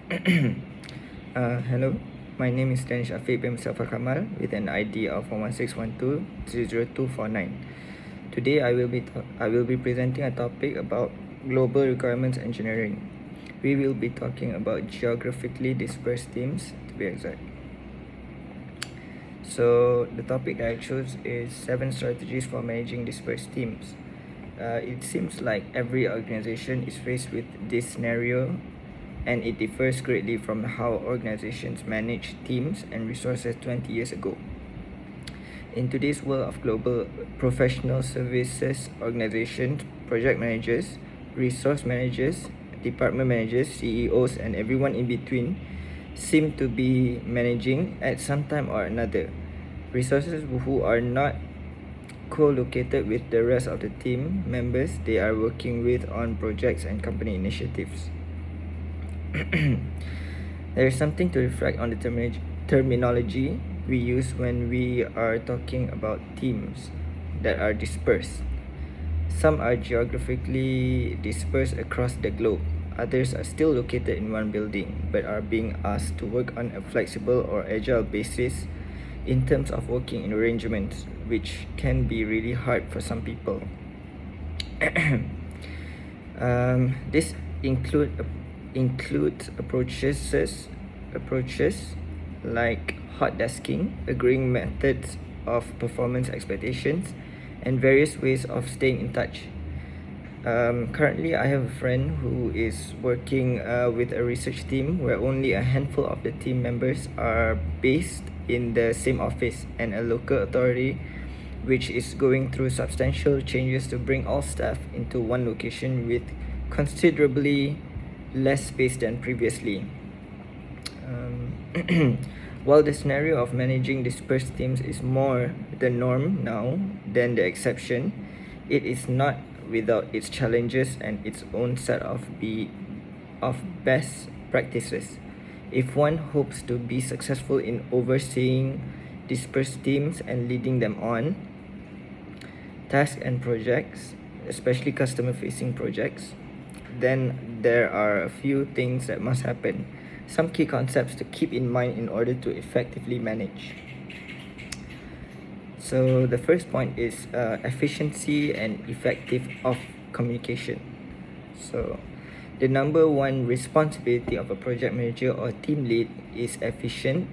Hello, my name is Danish Afif bin Mustafa Kamal with an ID of 11612-00249. Today I will be presenting a topic about global requirements engineering. We will be talking about geographically dispersed teams to be exact. So the topic that I chose is 7 strategies for managing dispersed teams. It seems like every organization is faced with this scenario, and it differs greatly from how organizations manage teams and resources 20 years ago. In today's world of global professional services organizations, project managers, resource managers, department managers, CEOs, and everyone in between seem to be managing at some time or another resources who are not co-located with the rest of the team members they are working with on projects and company initiatives. There is something to reflect on the terminology we use when we are talking about teams that are dispersed. Some are geographically dispersed across the globe. Others are still located in one building but are being asked to work on a flexible or agile basis in terms of working arrangements, which can be really hard for some people. This includes approaches like hot desking, agreeing methods of performance expectations, and various ways of staying in touch. Currently, I have a friend who is working with a research team where only a handful of the team members are based in the same office, and a local authority which is going through substantial changes to bring all staff into one location with considerably less space than previously. While the scenario of managing dispersed teams is more the norm now than the exception, it is not without its challenges and its own set of best practices. If one hopes to be successful in overseeing dispersed teams and leading them on tasks and projects, especially customer-facing projects, then there are a few things that must happen. Some key concepts to keep in mind in order to effectively manage. So the first point is efficiency and effective of communication. So the number one responsibility of a project manager or team lead is efficient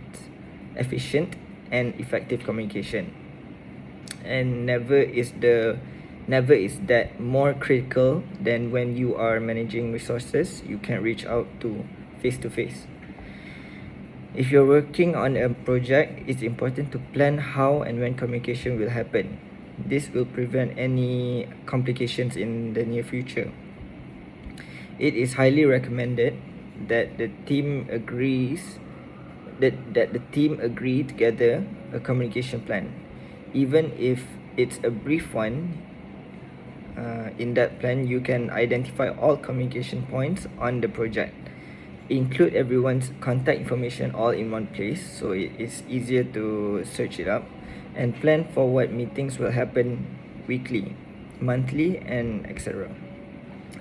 and effective communication. And never is that more critical than when you are managing resources you can reach out to face to face. If you're working on a project, it's important to plan how and when communication will happen. This will prevent any complications in the near future. It is highly recommended that the team agree together a communication plan, even if it's a brief one. In that plan, you can identify all communication points on the project. Include everyone's contact information all in one place so it is easier to search it up, and plan for what meetings will happen weekly, monthly, and etc.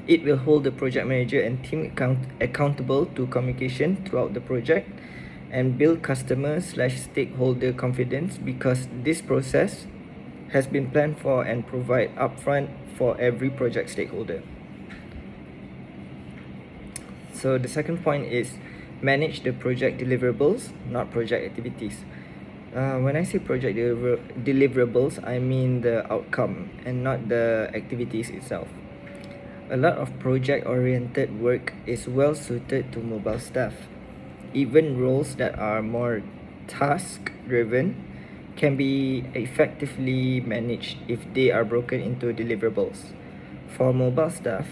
It will hold the project manager and team accountable to communication throughout the project and build customer/stakeholder confidence, because this process has been planned for and provide upfront for every project stakeholder. So the second point is manage the project deliverables, not project activities. When I say project deliverables, I mean the outcome and not the activities itself. A lot of project-oriented work is well suited to mobile staff. Even roles that are more task-driven can be effectively managed if they are broken into deliverables. For mobile staff,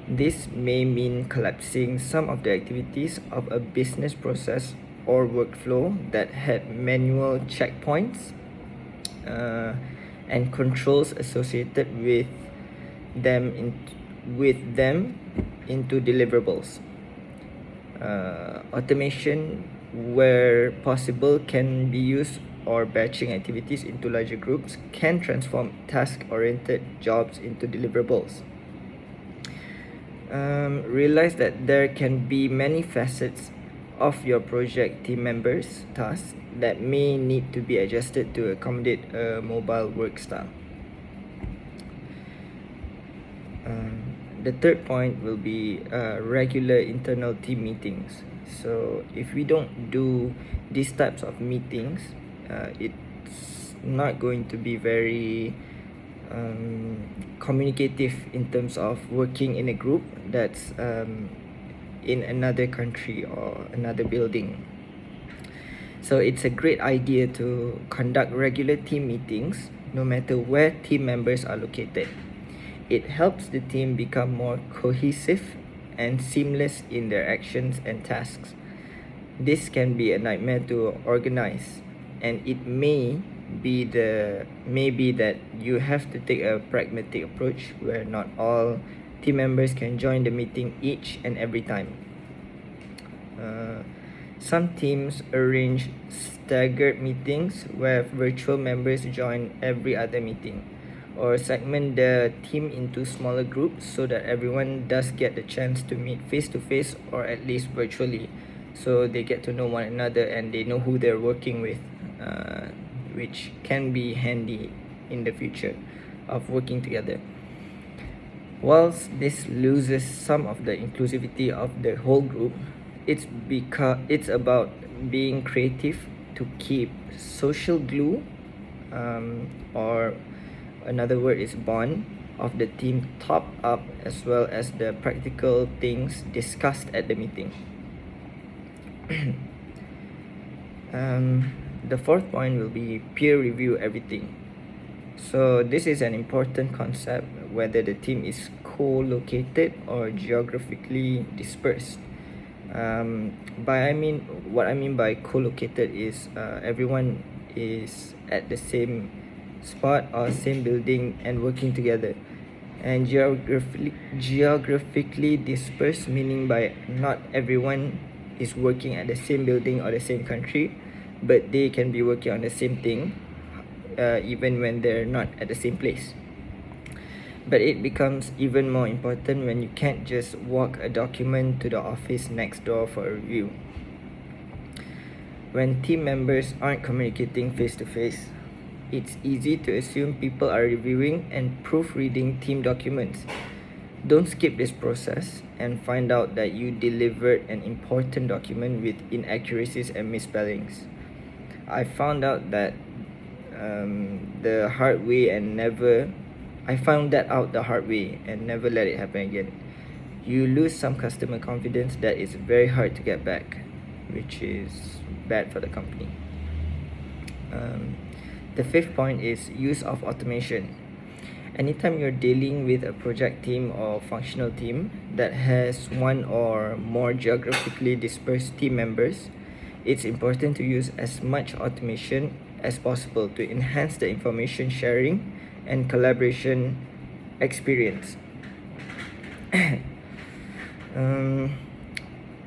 this may mean collapsing some of the activities of a business process or workflow that had manual checkpoints and controls associated with them into deliverables. Automation, where possible, can be used, or batching activities into larger groups can transform task-oriented jobs into deliverables. realize that there can be many facets of your project team members' tasks that may need to be adjusted to accommodate a mobile work style. The third point will be regular internal team meetings. So if we don't do these types of meetings, it's not going to be very communicative in terms of working in a group that's in another country or another building. So it's a great idea to conduct regular team meetings no matter where team members are located. It helps the team become more cohesive and seamless in their actions and tasks. This can be a nightmare to organize, and it may be that you have to take a pragmatic approach where not all team members can join the meeting each and every time. Some teams arrange staggered meetings where virtual members join every other meeting, or segment the team into smaller groups so that everyone does get the chance to meet face to face or at least virtually, so they get to know one another and they know who they're working with, which can be handy in the future of working together. Whilst this loses some of the inclusivity of the whole group, it's about being creative to keep social glue, or another word is bond, of the team top up, as well as the practical things discussed at the meeting. The fourth point will be peer review everything. So this is an important concept whether the team is co-located or geographically dispersed. What I mean by co-located is everyone is at the same spot or same building and working together. And geographically dispersed, meaning by not everyone is working at the same building or the same country, but they can be working on the same thing even when they're not at the same place. But it becomes even more important when you can't just walk a document to the office next door for a review. When team members aren't communicating face to face, it's easy to assume people are reviewing and proofreading team documents. Don't skip this process and find out that you delivered an important document with inaccuracies and misspellings. I found out that the hard way and never let it happen again. You lose some customer confidence that is very hard to get back, which is bad for the company. The fifth point is use of automation. Anytime you're dealing with a project team or functional team that has one or more geographically dispersed team members, it's important to use as much automation as possible to enhance the information sharing and collaboration experience.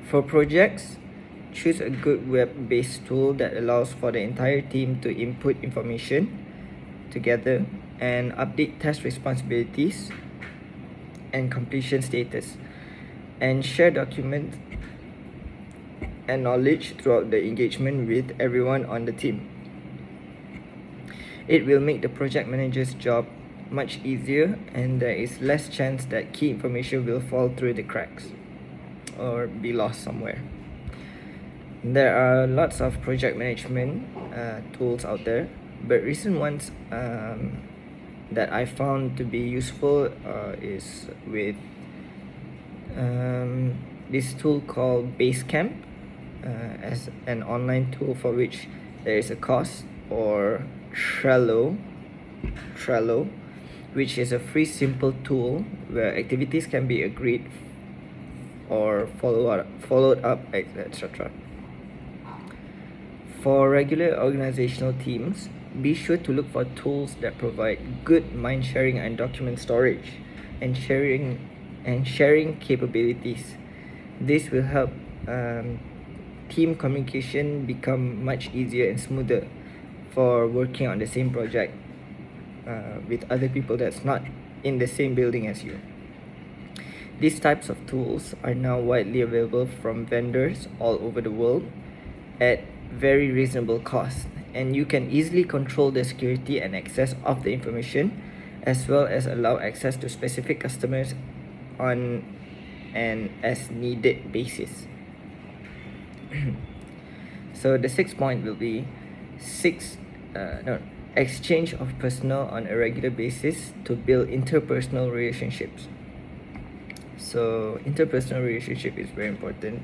For projects, choose a good web-based tool that allows for the entire team to input information together and update task responsibilities and completion status, and share documents and knowledge throughout the engagement with everyone on the team. It will make the project manager's job much easier, and there is less chance that key information will fall through the cracks or be lost somewhere. There are lots of project management tools out there, but recent ones that I found to be useful is with this tool called Basecamp, as an online tool for which there is a cost, or Trello, which is a free simple tool where activities can be agreed or followed up, etc. For regular organizational teams, be sure to look for tools that provide good mind sharing and document storage and sharing capabilities. This will help team communication become much easier and smoother for working on the same project with other people that's not in the same building as you. These types of tools are now widely available from vendors all over the world at very reasonable cost, and you can easily control the security and access of the information, as well as allow access to specific customers on an as needed basis. So the sixth point will be exchange of personnel on a regular basis to build interpersonal relationships. So interpersonal relationship is very important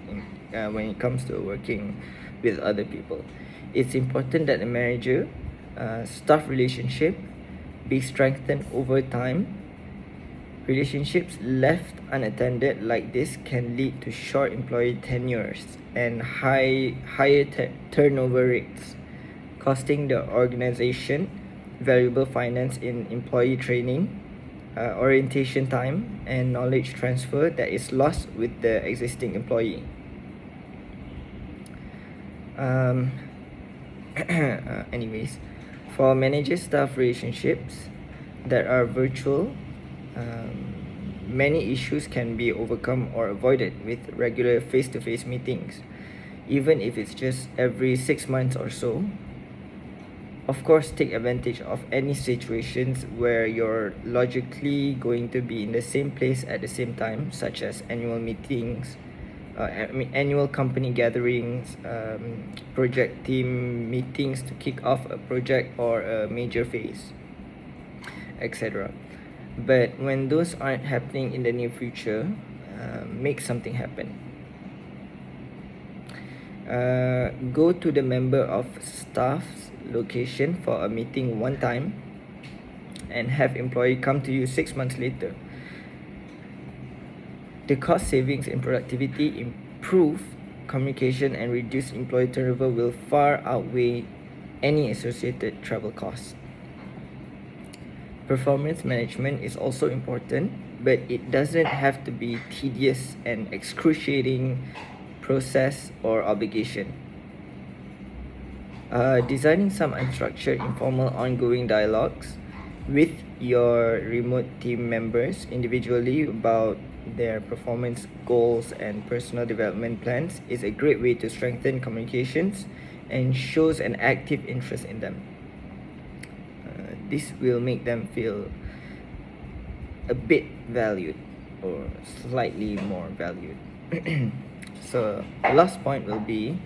when it comes to working with other people. It's important that the manager staff relationship be strengthened over time. Relationships left unattended like this can lead to short employee tenures and higher turnover rates, costing the organization valuable finance in employee training, orientation time, and knowledge transfer that is lost with the existing employee. Anyways, for manager-staff relationships that are virtual, many issues can be overcome or avoided with regular face-to-face meetings, even if it's just every 6 months or so. Of course, take advantage of any situations where you're logically going to be in the same place at the same time, such as annual meetings, annual company gatherings, project team meetings to kick off a project or a major phase, etc. But when those aren't happening in the near future, make something happen. Go to the member of staff's location for a meeting one time and have employee come to you 6 months later. The cost savings in productivity, improve communication, and reduce employee turnover will far outweigh any associated travel costs. Performance management is also important, but it doesn't have to be tedious and excruciating process or obligation. Designing some unstructured, informal, ongoing dialogues with your remote team members individually about their performance goals and personal development plans is a great way to strengthen communications and shows an active interest in them. This will make them feel a bit valued or slightly more valued. So last point will be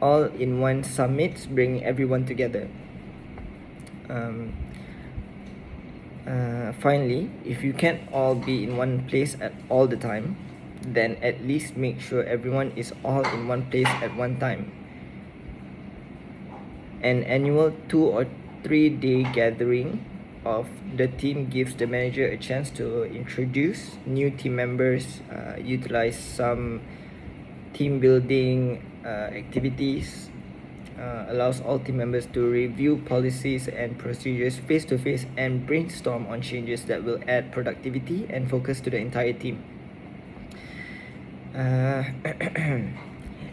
all-in-one summits bring everyone together. Finally, if you can't all be in one place at all the time, then at least make sure everyone is all in one place at one time. An annual 2 or 3 day gathering of the team gives the manager a chance to introduce new team members, utilize some team building activities, allows all team members to review policies and procedures face to face and brainstorm on changes that will add productivity and focus to the entire team.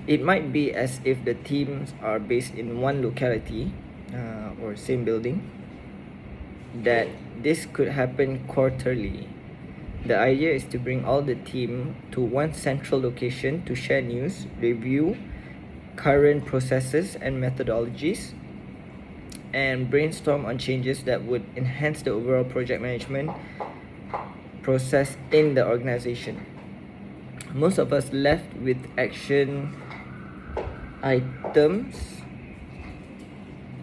It might be as if the teams are based in one locality or same building, that this could happen quarterly. The idea is to bring all the team to one central location to share news, review current processes and methodologies, and brainstorm on changes that would enhance the overall project management process in the organization. Most of us left with action items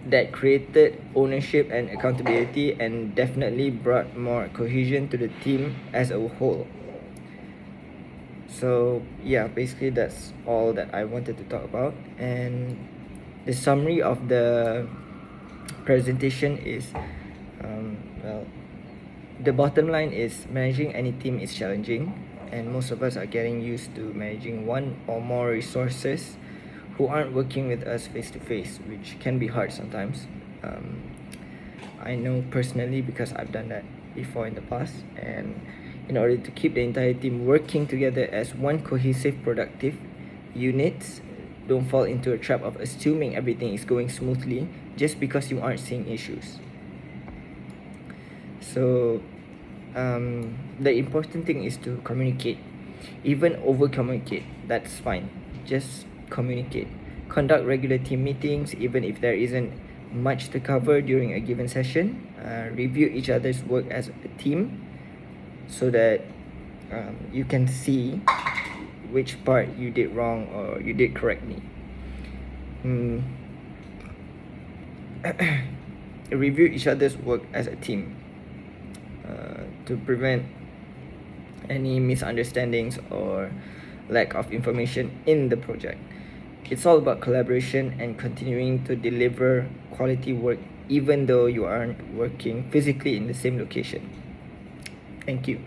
that created ownership and accountability and definitely brought more cohesion to the team as a whole. So yeah, basically that's all that I wanted to talk about, and the summary of the presentation is the bottom line is managing any team is challenging, and most of us are getting used to managing one or more resources who aren't working with us face to face, which can be hard sometimes. I know personally because I've done that before in the past, and in order to keep the entire team working together as one cohesive, productive unit, don't fall into a trap of assuming everything is going smoothly just because you aren't seeing issues. So the important thing is to communicate. Even over communicate, that's fine. Just communicate. Conduct regular team meetings even if there isn't much to cover during a given session. Review each other's work as a team so that you can see which part you did wrong or you did correctly. Review each other's work as a team to prevent any misunderstandings or lack of information in the project. It's all about collaboration and continuing to deliver quality work even though you aren't working physically in the same location. Thank you.